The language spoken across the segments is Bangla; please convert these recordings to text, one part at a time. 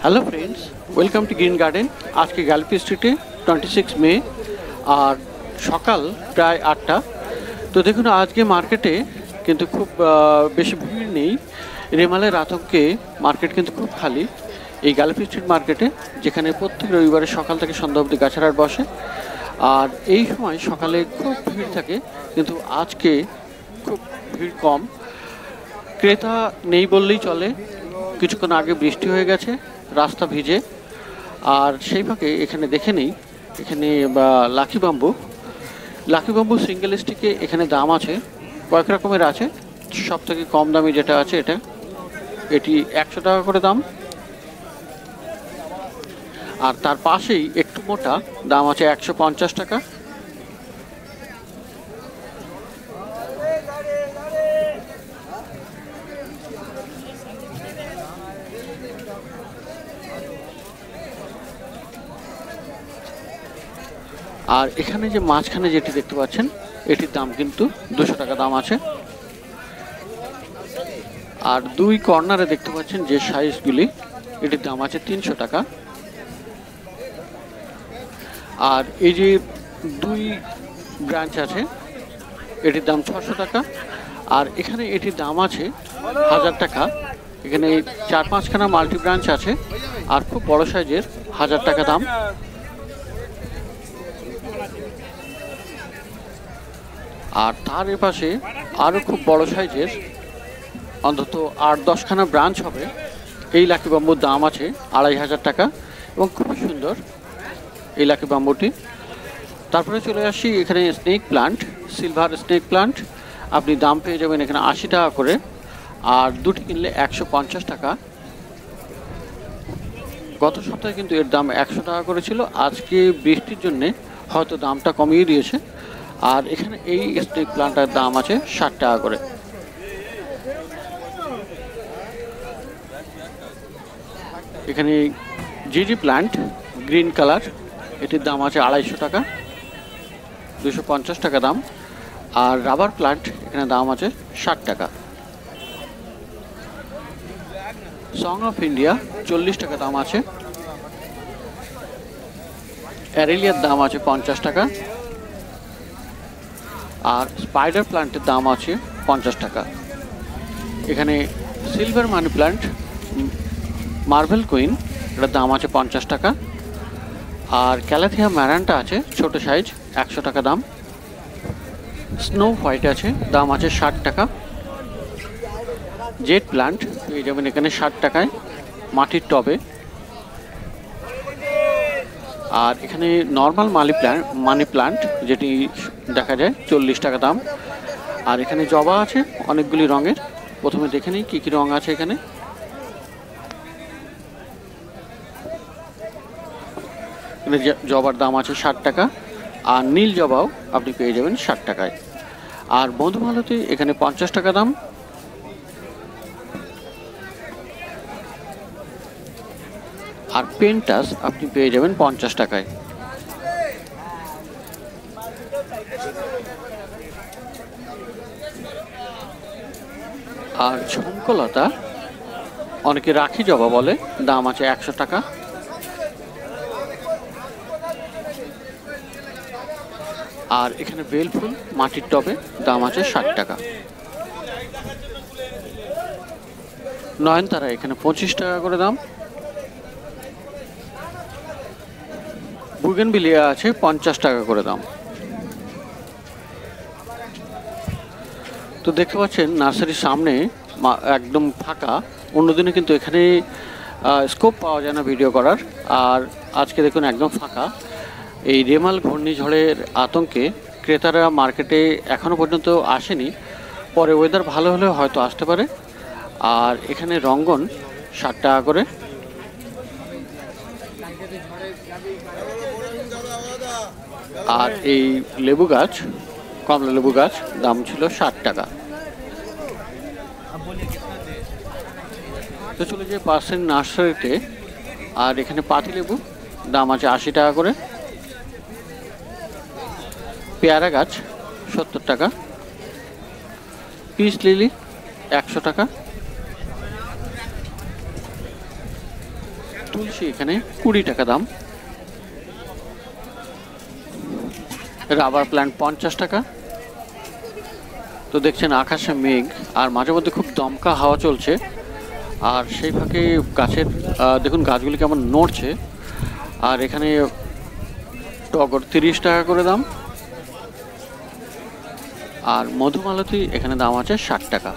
Hello friends, welcome to green garden. আজকে গ্যালাপি স্ট্রিটে 26 মে আর সকাল প্রায় 8টা। তো দেখুন আজকে মার্কেটে কিন্তু খুব বেশি ভিড় নেই। রেমালের আতঙ্কে মার্কেট কিন্তু খুব খালি এই গ্যালাপি স্ট্রিট মার্কেটে, যেখানে প্রত্যেক রবিবারে সকাল থেকে সন্ধ্যা অবধি গাছের হাট বসে। আর এই সময় সকালে খুব ভিড় থাকে, কিন্তু আজকে খুব ভিড় কম, ক্রেতা নেই বললেই চলে। কিছুক্ষণ আগে বৃষ্টি হয়ে গেছে, রাস্তা ভিজে। আর সেই ফাঁকে এখানে দেখে নেই, এখানে লাকি বাম্বু সিঙ্গেল স্টিকে এখানে দাম আছে, কয়েক রকমের আছে। সব থেকে কম দামি যেটা আছে এটি 100 টাকা করে দাম। আর তার পাশেই একটু মোটা দাম আছে 150 টাকা। আর এখানে যে মাঝখানে যেটি দেখতে পাচ্ছেন, এটির দাম কিন্তু 200 টাকা দাম আছে। আর দুই কর্নারে দেখতে পাচ্ছেন যে সাইজগুলি, এটির দাম আছে 300 টাকা। আর এই যে দুই ব্রাঞ্চ আছে, এটির দাম 600 টাকা। আর এখানে এটির দাম আছে 1000 টাকা। এখানে 4-5খানা মাল্টি ব্রাঞ্চ আছে, আর খুব বড় সাইজের 1000 টাকা দাম। আর তার এপাশে আরও খুব বড় সাইজের অন্তত 8-10খানা ব্রাঞ্চ হবে, এই লাকি বাম্বুর দাম আছে 2500 টাকা, এবং খুবই সুন্দর এই লাকি বাম্বুটি। তারপরে চলে আসি এখানে snake plant, silver snake plant. আপনি দাম পেয়ে যাবেন এখানে 80 টাকা করে, আর দুটি কিনলে 150 টাকা। গত সপ্তাহে কিন্তু এর দাম 100 টাকা করে ছিল, আজকে বৃষ্টির জন্যে হয়তো দামটা কমিয়ে দিয়েছে। আর এখানে এই স্নেক প্লান্টের দাম আছে 60 টাকা করে। এখানে জিজি প্লান্ট গ্রিন কালার, এটির দাম আছে 250 টাকা, 250 টাকা দাম। আর রাবার প্লান্ট এখানে দাম আছে 60 টাকা। সং অফ ইন্ডিয়া 40 টাকা দাম আছে। অ্যারেলিয়ার দাম আছে 50 টাকা। আর স্পাইডার প্লান্টের দাম আছে 50 টাকা। এখানে silver money plant marble queen, এটার দাম আছে 50 টাকা। আর ক্যালাথিয়া ম্যারান্টা আছে ছোট সাইজ, 100 টাকা দাম। স্নো হোয়াইট আছে, দাম আছে 60 টাকা। জেড প্লান্ট পেয়ে যাবেন এখানে 60 টাকায় মাটির টবে। আর এখানে নর্মাল মানি প্লান্ট যেটি দেখা যায় 40 টাকা দাম। আর এখানে জবা আছে অনেকগুলি রঙের, প্রথমে দেখে নিই কী কী রঙ আছে এখানে। এখানে জবার দাম আছে 60 টাকা, আর নীল জবাও আপনি পেয়ে যাবেন 60 টাকায়। আর মধুমালতি এখানে 50 টাকা দাম। আর পেন্টাস আপনি পেয়ে যাবেন 50 টাকায়। আর ঝুমকলতা, অনেকে রাখি জবা বলে, দাম আছে 100 টাকা। আর এখানে বেলফুল মাটির টবে, দাম আছে 60 টাকা। নয়নতারা এখানে 25 টাকা করে দাম। বুগেনভিলিয়া আছে 50 টাকা করে দাম। তো দেখতে পাচ্ছেন নার্সারির সামনে একদম ফাঁকা। অন্যদিনে কিন্তু এখানে স্কোপ পাওয়া যায় না ভিডিও করার, আর আজকে দেখুন একদম ফাঁকা। এই রেমাল ঘূর্ণিঝড়ের আতঙ্কে ক্রেতারা মার্কেটে এখনও পর্যন্ত আসেনি, পরে ওয়েদার ভালো হলে হয়তো আসতে পারে। আর এখানে রঙ্গন 60 টাকা করে। আর এই লেবু গাছ, কমলা লেবু গাছ, দাম ছিল 60 টাকা। তো চলে যায় পার্সেন্ট নার্সারিতে। আর এখানে পাতিলেবু দাম আছে 80 টাকা করে। পেয়ারা গাছ 70 টাকা। পিস লিলি 100 টাকা। তুলসী এখানে 20 টাকা দাম। রাবার প্ল্যান্ট 50 টাকা। তো দেখছেন আকাশে মেঘ আর মাঝে মধ্যে খুব দমকা হাওয়া চলছে, আর সেই ফাঁকে গাছের দেখুন গাছগুলি কেমন নড়ছে। আর এখানে টগর 30 টাকা করে দাম, আর মধুমালতী এখানে দাম আছে 60 টাকা।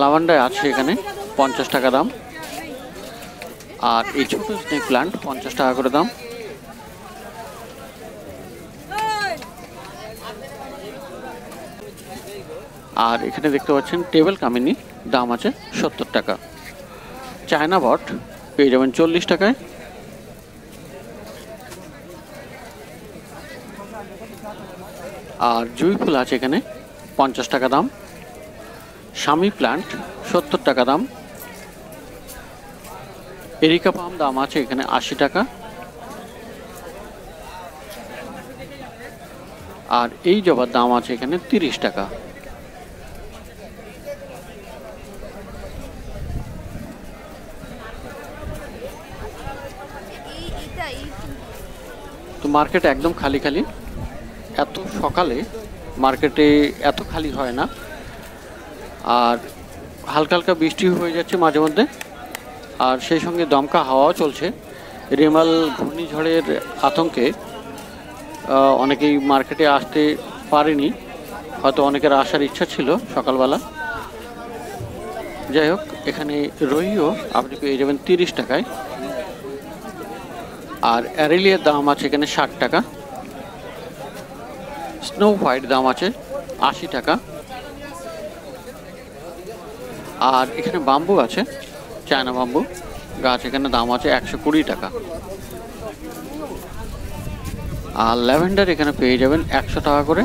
লাভেন্ডার আছে এখানে 50 টাকা দাম, আর এই ছোট স্নেক প্লান্ট 50 টাকা করে দাম। আর এখানে দেখতে পাচ্ছেন টেবিল কামিনী, দাম আছে 70 টাকা। চায়না বট পেয়ে যাবেন 40 টাকায়। আর জুঁই ফুল আছে এখানে 50 টাকা দাম। স্বামী প্লান্ট 70 টাকা দাম। এরিকা পাম দাম আছে এখানে 80 টাকা। আর এই জবার দাম আছে এখানে 30 টাকা। তো মার্কেট একদম খালি খালি। এত সকালে মার্কেটে এত খালি হয় না, আর হালকা হালকা বৃষ্টি হয়ে যাচ্ছে মাঝে মধ্যে, আর সেই সঙ্গে দমকা হাওয়াও চলছে। রেমাল ঘূর্ণিঝড়ের আতঙ্কে অনেকেই মার্কেটে আসতে পারেনি, হয়তো অনেকের আসার ইচ্ছা ছিল সকালবেলা। যাই হোক, এখানে রইও আপনি পেয়ে যাবেন 30 টাকায়। আর অ্যারেলিয়ার দাম আছে এখানে 60 টাকা। স্নো হোয়াইট দাম আছে 80 টাকা। আর এখানে বাম্বু আছে, চায়না বাম্বু গাছ, এখানে দাম আছে 120 টাকা। আর ল্যাভেন্ডার এখানে পেয়ে যাবেন 100 টাকা করে,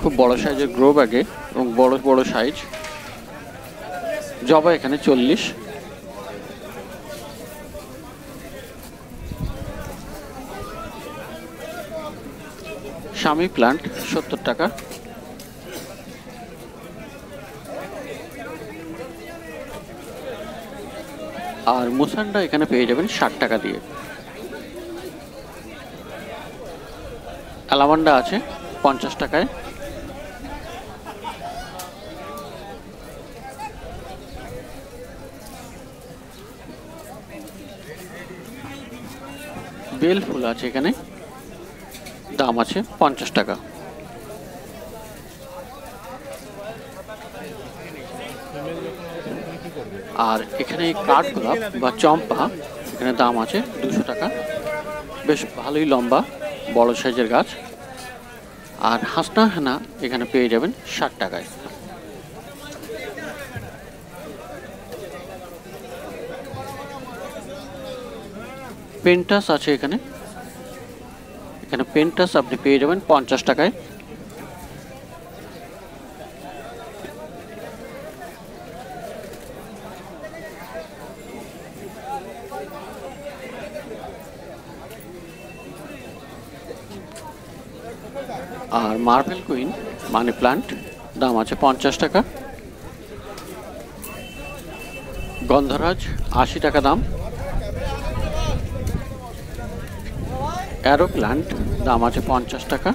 খুব বড় সাইজের গ্রো ব্যাগে এবং বড় বড় সাইজ। জবা এখানে 40। স্বামী প্লান্ট 70 টাকা। আর মুসান্ডা এখানে পেয়ে যাবেন 60 টাকা দিয়ে। অ্যালামান্ডা আছে 50 টাকায়। বেল ফুল আছে এখানে, দাম আছে 50 টাকা। আর এখানে কাঠগোলাপ বা চম্পা এখানে দাম আছে 200 টাকা। বেশ ভালোই লম্বা বড় সাইজের গাছ। আর হাসনা হেনা এখানে পেয়ে যাবেন 60 টাকায়। পেন্টাস আছে এখানে, পেন্টাস আপনি পেয়ে যাবেন 50 টাকায়। আর মার্বেল কুইন মানি প্লান্ট দাম আছে 50 টাকা। গন্ধরাজ 80 টাকা দাম। অ্যারো প্লান্ট দাম আছে 50 টাকা।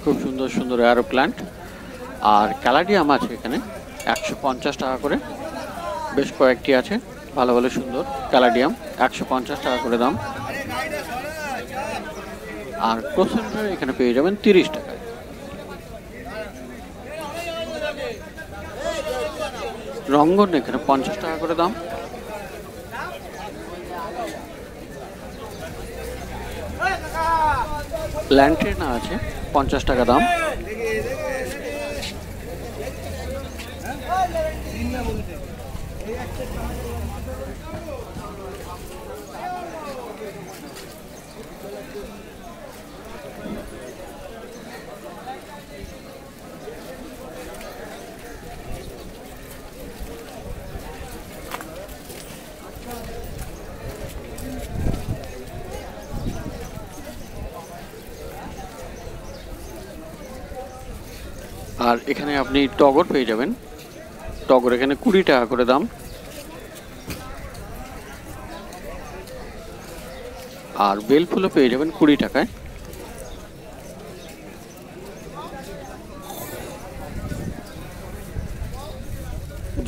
খুব সুন্দর সুন্দর অ্যারো প্লান্ট। আর ক্যালাডিয়াম আছে এখানে 150 টাকা করে, বেশ কয়েকটি আছে ভালো ভালো সুন্দর ক্যালাডিয়াম, 150 টাকা করে দাম। আর ক্রোসেন্ডার এখানে পেয়ে যাবেন 30 টাকায়। রঙ্গন এখানে 50 টাকা করে দাম। ল্যান্টেনা আছে 50 টাকা দাম। আর এখানে আপনি টগর পেয়ে যাবেন। টগর এখানে 20 টাকা করে দাম। আর বেল ফুলও পেয়ে যাবেন 20 টাকায়।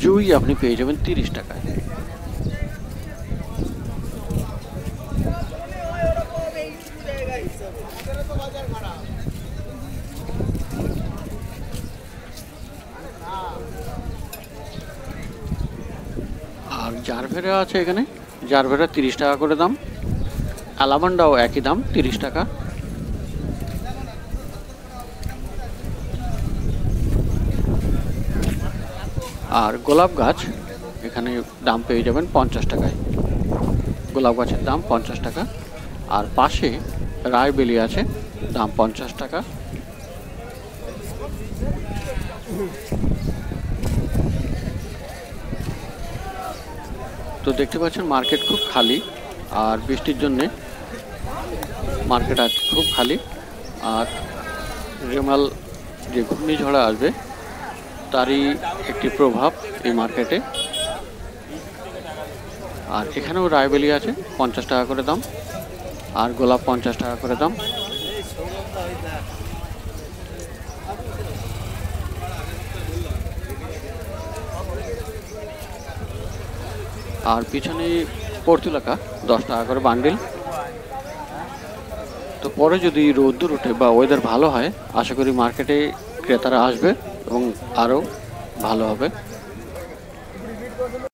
জুই আপনি পেয়ে যাবেন 30 টাকায়। আর জারভেরা আছে এখানে, জারভেরা 30 টাকা করে দাম। অ্যালামান্ডাও একই দাম 30 টাকা। আর গোলাপ গাছ এখানে দাম পেয়ে যাবেন 50 টাকায়। গোলাপ গাছের দাম 50 টাকা। আর পাশে রায়বেলি আছে, দাম 50 টাকা। তো দেখতে পাচ্ছেন মার্কেট খুব খালি, আর বৃষ্টির জন্যে মার্কেট আজ খুব খালি। আর রেমাল যে ঘূর্ণিঝড় আসবে তারই একটি প্রভাব এই মার্কেটে। আর এখানেও রায়বেলি আছে 50 টাকা করে দাম। আর গোলাপ 50 টাকা করে দাম। আর পিছনে পর্তুলাকা 10 টাকা করে বান্ডিল। তো পরে যদি রোদ্দুর ওঠে বা ওয়েদার ভালো হয়, আশা করি মার্কেটে ক্রেতারা আসবে এবং আরও ভালো হবে।